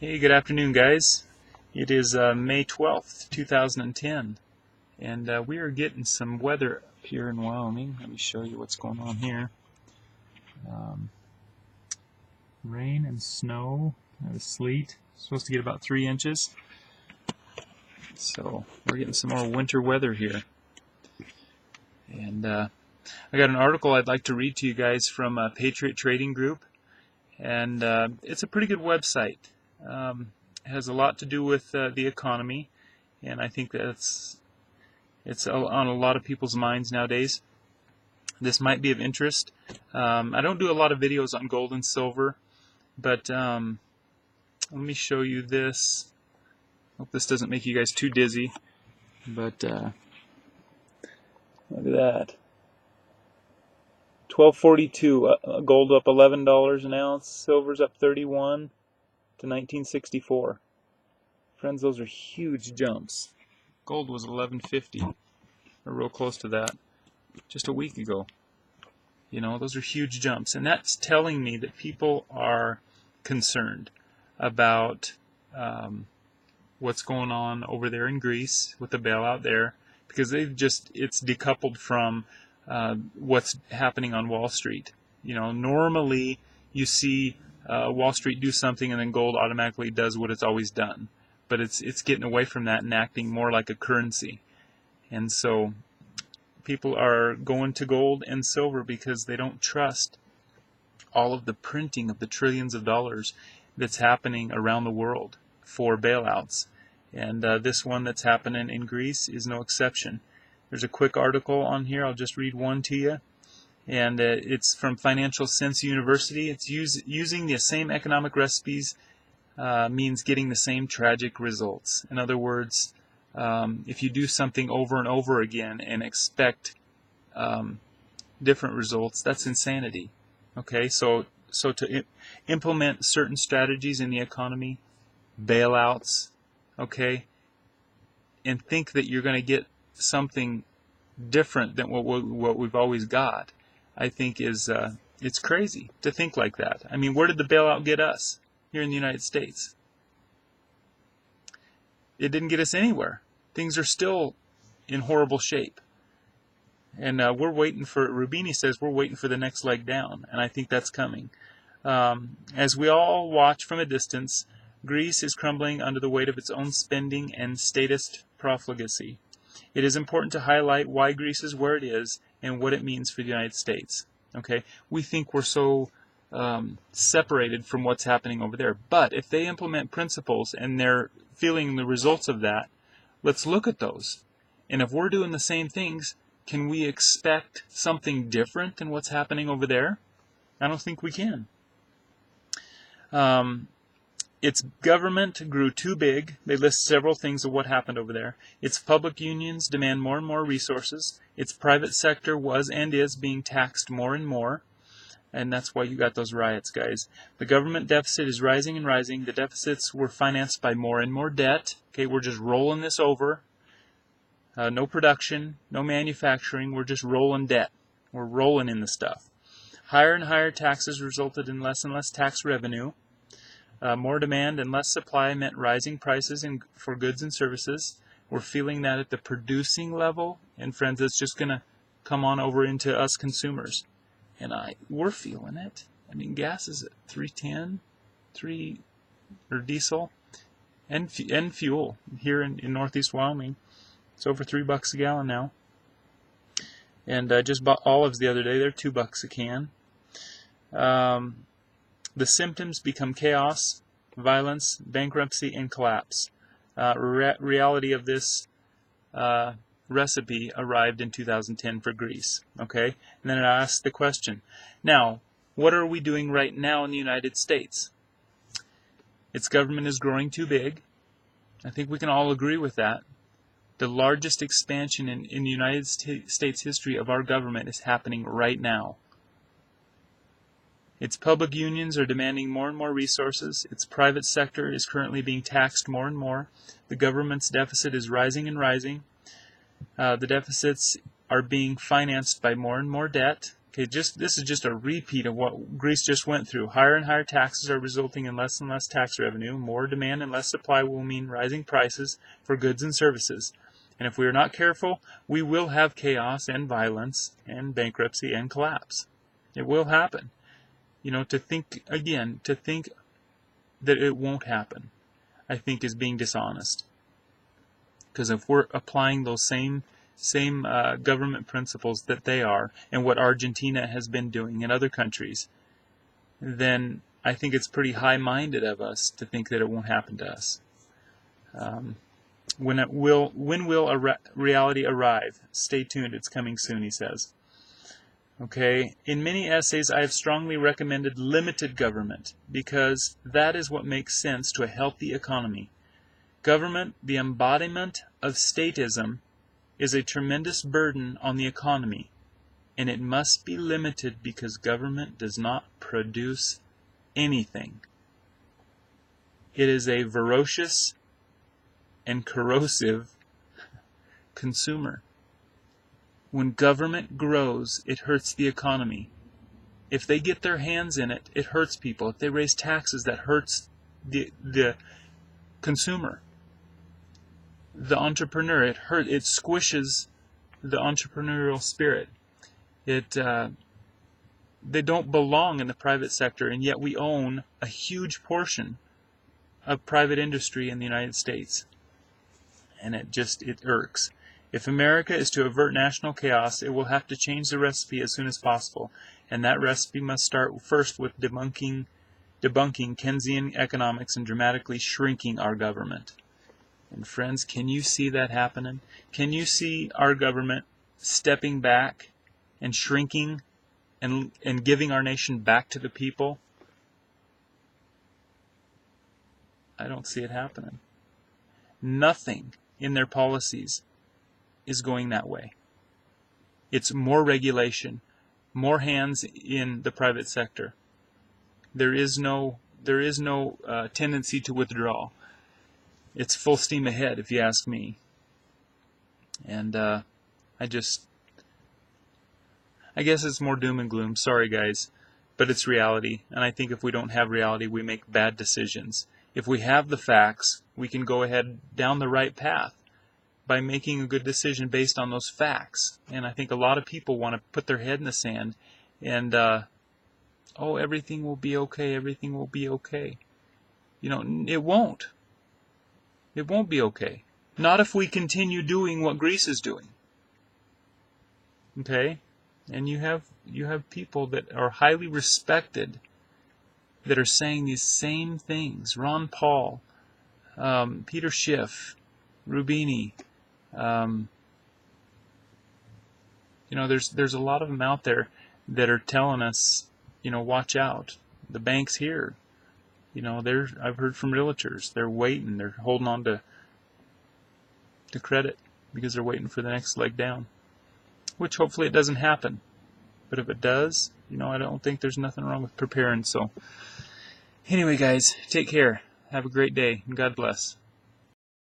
Hey, good afternoon, guys. It is May 12th, 2010, and we are getting some weather up here in Wyoming. Let me show you what's going on here. Rain and snow, sleet. Supposed to get about 3 inches. So we're getting some more winter weather here. And I got an article I'd like to read to you guys from Patriot Trading Group, and it's a pretty good website. It has a lot to do with the economy, and I think it's on a lot of people's minds nowadays. This might be of interest. I don't do a lot of videos on gold and silver, but let me show you this. Hope this doesn't make you guys too dizzy, but look at that. 1242, gold up $11 an ounce, silver's up 31 to 1964. Friends, those are huge jumps. Gold was 1150, or real close to that, just a week ago. You know, those are huge jumps, and that's telling me that people are concerned about what's going on over there in Greece with the bailout there, because it's decoupled from what's happening on Wall Street. You know, normally you see Wall Street do something and then gold automatically does what it's always done, but it's getting away from that and acting more like a currency. And so people are going to gold and silver because they don't trust all of the printing of the trillions of dollars that's happening around the world for bailouts. And this one that's happening in Greece is no exception. There's a quick article on here. I'll just read one to you. And it's from Financial Sense University. It's using the same economic recipes means getting the same tragic results. In other words, if you do something over and over again and expect different results, that's insanity. Okay, so to implement certain strategies in the economy, bailouts, okay, and think that you're going to get something different than what we've always got, I think is it's crazy to think like that. I mean, where did the bailout get us here in the United States? It didn't get us anywhere. Things are still in horrible shape. And we're waiting for, Rubini says, we're waiting for the next leg down, and I think that's coming. As we all watch from a distance, Greece is crumbling under the weight of its own spending and statist profligacy. It is important to highlight why Greece is where it is and what it means for the United States. Okay, we think we're so separated from what's happening over there, but if they implement principles and they're feeling the results of that, let's look at those. And if we're doing the same things, can we expect something different than what's happening over there? I don't think we can. Its government grew too big. They list several things of what happened over there. Its public unions demand more and more resources. Its private sector was and is being taxed more and more. And that's why you got those riots, guys. The government deficit is rising and rising. The deficits were financed by more and more debt. Okay, we're just rolling this over. No production, no manufacturing. We're just rolling debt. We're rolling in the stuff. Higher and higher taxes resulted in less and less tax revenue. More demand and less supply meant rising prices for goods and services. We're feeling that at the producing level. And friends, it's just going to come on over into us consumers. And we're feeling it. I mean, gas is at $3.10, or diesel, and fuel here in Northeast Wyoming. It's over $3 a gallon now. And I just bought olives the other day. They're $2 a can. The symptoms become chaos, violence, bankruptcy, and collapse. Reality of this recipe arrived in 2010 for Greece. Okay, and then I asked the question, now, what are we doing right now in the United States? Its government is growing too big. I think we can all agree with that. The largest expansion in the United States history of our government is happening right now. Its public unions are demanding more and more resources. Its private sector is currently being taxed more and more. The government's deficit is rising and rising. The deficits are being financed by more and more debt. Okay, this is just a repeat of what Greece just went through. Higher and higher taxes are resulting in less and less tax revenue. More demand and less supply will mean rising prices for goods and services. And if we are not careful, we will have chaos and violence and bankruptcy and collapse. It will happen. To think that it won't happen, I think, is being dishonest. Because if we're applying those same government principles that they are, and what Argentina has been doing in other countries, then I think it's pretty high-minded of us to think that it won't happen to us. When will reality arrive? Stay tuned, it's coming soon, he says. Okay, in many essays I have strongly recommended limited government, because that is what makes sense to a healthy economy. Government, the embodiment of statism, is a tremendous burden on the economy, and it must be limited because government does not produce anything. It is a voracious and corrosive consumer. When government grows, it hurts the economy. If they get their hands in it, it hurts people. If they raise taxes, that hurts the consumer. The entrepreneur, it squishes the entrepreneurial spirit. They don't belong in the private sector, and yet we own a huge portion of private industry in the United States. And it irks. If America is to avert national chaos, it will have to change the recipe as soon as possible. And that recipe must start first with debunking Keynesian economics and dramatically shrinking our government. And friends, can you see that happening? Can you see our government stepping back and shrinking and giving our nation back to the people? I don't see it happening. Nothing in their policies is going that way. It's more regulation, more hands in the private sector. There is no tendency to withdraw. It's full steam ahead, if you ask me. And I guess it's more doom and gloom. Sorry, guys. But it's reality. And I think if we don't have reality, we make bad decisions. If we have the facts, we can go ahead down the right path by making a good decision based on those facts. And I think a lot of people want to put their head in the sand and, everything will be okay, everything will be okay. It won't. It won't be okay. Not if we continue doing what Greece is doing. Okay? And you have people that are highly respected that are saying these same things. Ron Paul, Peter Schiff, Rubini. There's a lot of them out there that are telling us, watch out. The bank's here. I've heard from realtors. They're waiting. They're holding on to credit because they're waiting for the next leg down. Which hopefully it doesn't happen. But if it does, I don't think there's nothing wrong with preparing. So, anyway, guys, take care. Have a great day, and God bless.